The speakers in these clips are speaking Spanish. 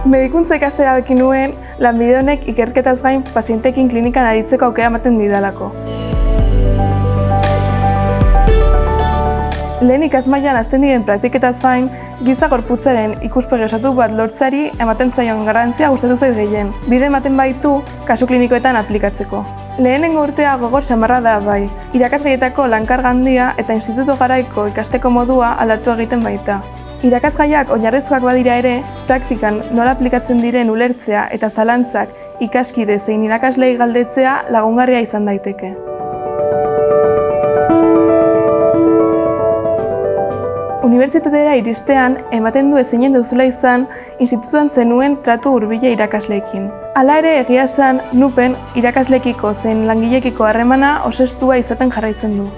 Medikuntza ikastera beki nuen, lanbide honek ikerketaz gain pazienteekin klinikan aritzeko aukera ematen didalako. Lehen ikasmailan hasten diren praktiketaz gain, giza gorputzaren ikuspegi osatu bat lortzeari ematen zaion garrantzia gustatu zait gehien. Bide ematen baitu kasu klinikoetan aplikatzeko. Lehenengo urtea gogor samarra da bai, irakasgaietako lankarga handia eta instituto garaiko ikasteko modua aldatu egiten baita. Irakasgaiak oinarrizkoak badira ere, praktikan nola aplikatzen diren ulertzea eta zalantzak ikaskide zein irakaslei galdetzea lagungarria izan daiteke. Unibertsitatera iristean, ematen du ezinen duzula izan, institutuan zenuen tratu hurbila irakasleekin. Hala ere, egia esan, NUPen irakaslekiko zein langilekiko harremana oso estua izaten jarraitzen du.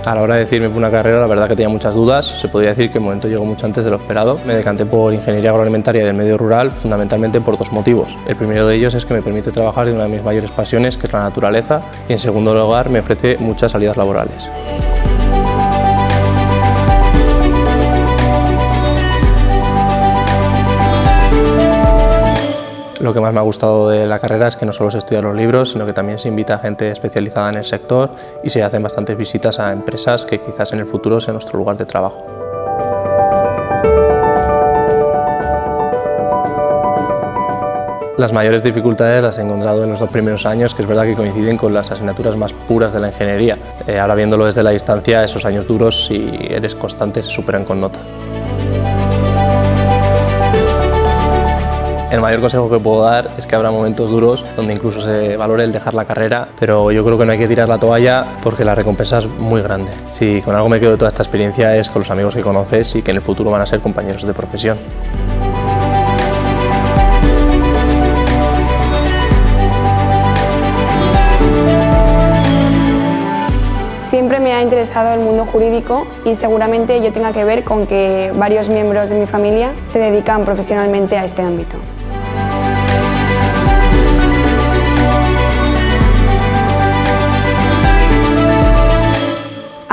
A la hora de decidirme por una carrera, la verdad que tenía muchas dudas. Se podría decir que el momento llegó mucho antes de lo esperado. Me decanté por ingeniería agroalimentaria y del medio rural, fundamentalmente por dos motivos. El primero de ellos es que me permite trabajar en una de mis mayores pasiones, que es la naturaleza, y en segundo lugar me ofrece muchas salidas laborales. Lo que más me ha gustado de la carrera es que no solo se estudian los libros, sino que también se invita a gente especializada en el sector y se hacen bastantes visitas a empresas que quizás en el futuro sea nuestro lugar de trabajo. Las mayores dificultades las he encontrado en los dos primeros años, que es verdad que coinciden con las asignaturas más puras de la ingeniería. Ahora viéndolo desde la distancia, esos años duros, si eres constante, se superan con nota. El mayor consejo que puedo dar es que habrá momentos duros donde incluso se valore el dejar la carrera, pero yo creo que no hay que tirar la toalla porque la recompensa es muy grande. Si con algo me quedo de toda esta experiencia es con los amigos que conoces y que en el futuro van a ser compañeros de profesión. Siempre me ha interesado el mundo jurídico y seguramente ello tenga que ver con que varios miembros de mi familia se dedican profesionalmente a este ámbito.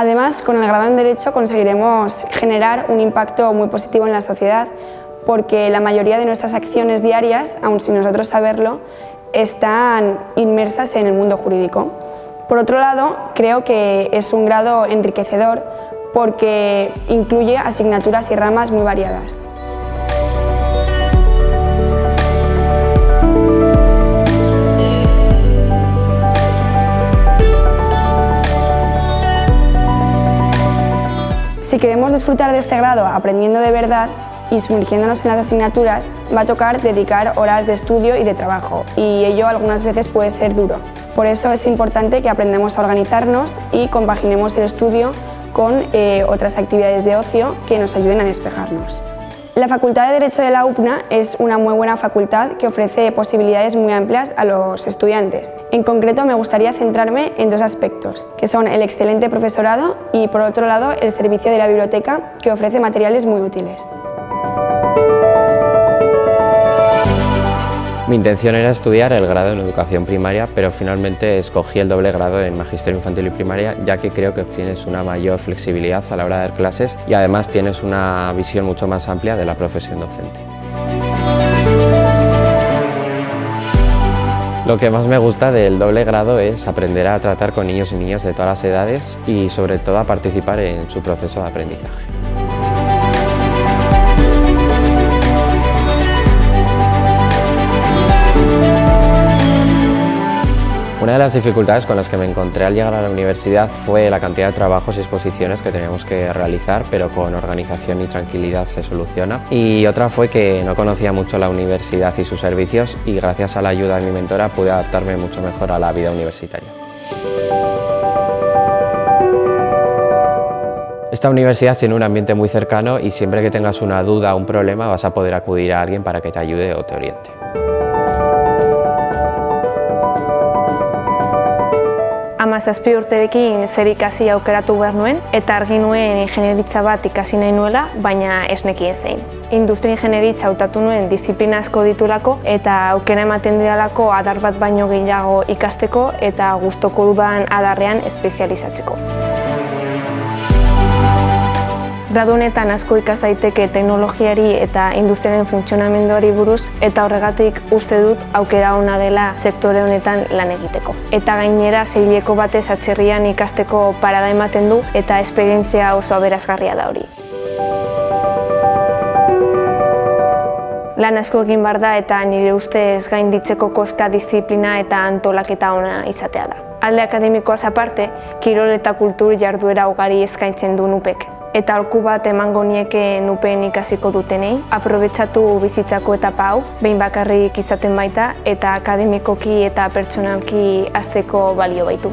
Además, con el grado en Derecho conseguiremos generar un impacto muy positivo en la sociedad porque la mayoría de nuestras acciones diarias, aun sin nosotros saberlo, están inmersas en el mundo jurídico. Por otro lado, creo que es un grado enriquecedor porque incluye asignaturas y ramas muy variadas. Si queremos disfrutar de este grado aprendiendo de verdad y sumergiéndonos en las asignaturas, va a tocar dedicar horas de estudio y de trabajo, y ello algunas veces puede ser duro. Por eso es importante que aprendamos a organizarnos y compaginemos el estudio con otras actividades de ocio que nos ayuden a despejarnos. La Facultad de Derecho de la UPNA es una muy buena facultad que ofrece posibilidades muy amplias a los estudiantes. En concreto, me gustaría centrarme en dos aspectos, que son el excelente profesorado y, por otro lado, el servicio de la biblioteca, que ofrece materiales muy útiles. Mi intención era estudiar el grado en educación primaria, pero finalmente escogí el doble grado en magisterio infantil y primaria, ya que creo que obtienes una mayor flexibilidad a la hora de dar clases y además tienes una visión mucho más amplia de la profesión docente. Lo que más me gusta del doble grado es aprender a tratar con niños y niñas de todas las edades y sobre todo a participar en su proceso de aprendizaje. Una de las dificultades con las que me encontré al llegar a la universidad fue la cantidad de trabajos y exposiciones que teníamos que realizar, pero con organización y tranquilidad se soluciona. Y otra fue que no conocía mucho la universidad y sus servicios y gracias a la ayuda de mi mentora pude adaptarme mucho mejor a la vida universitaria. Esta universidad tiene un ambiente muy cercano y siempre que tengas una duda o un problema vas a poder acudir a alguien para que te ayude o te oriente. A 17 urterekin zer ikasi aukeratu behar nuen, eta argi nuen ingenieritza bat ikasi nahi nuela, baina ez nekien zein. Industria ingenieritza hautatu nuen diziplina asko ditulako, eta aukera ematen didalako adar bat baino gehiago ikasteko, eta gustoko dudan adarrean espezializatzeko. Gradu honetan asko ikas daiteke teknologiari eta industriaren funtzionamenduari buruz, eta horregatik uste dut aukera ona dela sektore honetan lan egiteko. Eta gainera zeileko batez atzerrian ikasteko parada ematen du, eta esperientzia oso aberasgarria da hori. Lan asko egin behar da eta nire ustez gainditzeko koska, diziplina eta antolaketa ona izatea da. Alde akademikoaz aparte, kirol eta kultur jarduera ugari eskaintzen du NUPek. Eta aholku bat emango nieke NUPen ikasiko dutenei, aprobetxatu bizitzako etapa hau, behin bakarrik izaten baita, eta akademikoki eta pertsonalki hazteko balio baitu.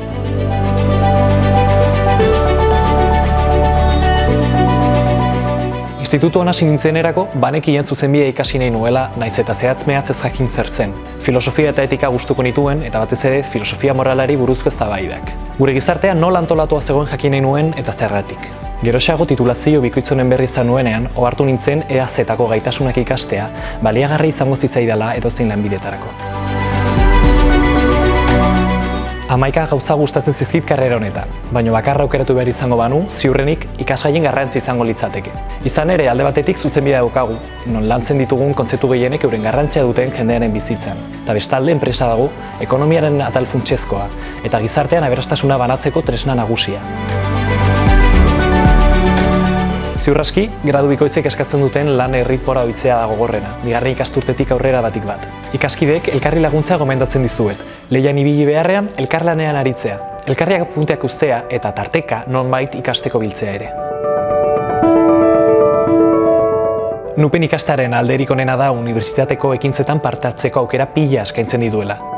Institutuan hasi nintzenerako, banekien zuzenbidea ikasi nahi nuela, nahiz eta zehatz-mehatz ez jakin zer zen. Filosofia eta etika gustuko nituen, eta batez ere filosofia moralari buruzko eztabaidak. Gure gizartean nola antolatua zegoen jakin nahi nuen eta zergatik. Geroxeago titulazio bikoitzonen berri izan nuenean, ohartu nintzen EAZ-tako gaitasunak ikastea, baliagarri izango zitzaidala edozein lanbidetarako. 11 gauza gustatzen zizkit karrera honetan, baina bakarra aukeratu behar izango banu, ziurrenik ikasgaien garrantzi izango litzateke. Izan ere, alde batetik zuzenbidea daukagu, non lantzen ditugun kontzeptu gehienek euren garrantzia duten jendearen bizitzan. Eta bestalde enpresa dago, ekonomiaren atal funtsezkoa, eta gizartean aberastasuna banatzeko tresna nagusia. Ziurraski, gradu bikoitzek eskatzen duten lan erritmora ohitzea da gogorrena, bigarren ikasturtetik aurrera batik bat. Ikaskideek elkarri laguntza gomendatzen dizuet. Lehian ibili beharrean, elkarlanean aritzea. Elkarriak punteak uztea eta tarteka nonbait ikasteko biltzea ere. NUPen ikastearen alderik onena da unibertsitateko ekintzetan parte hartzeko aukera pila eskaintzen dituela.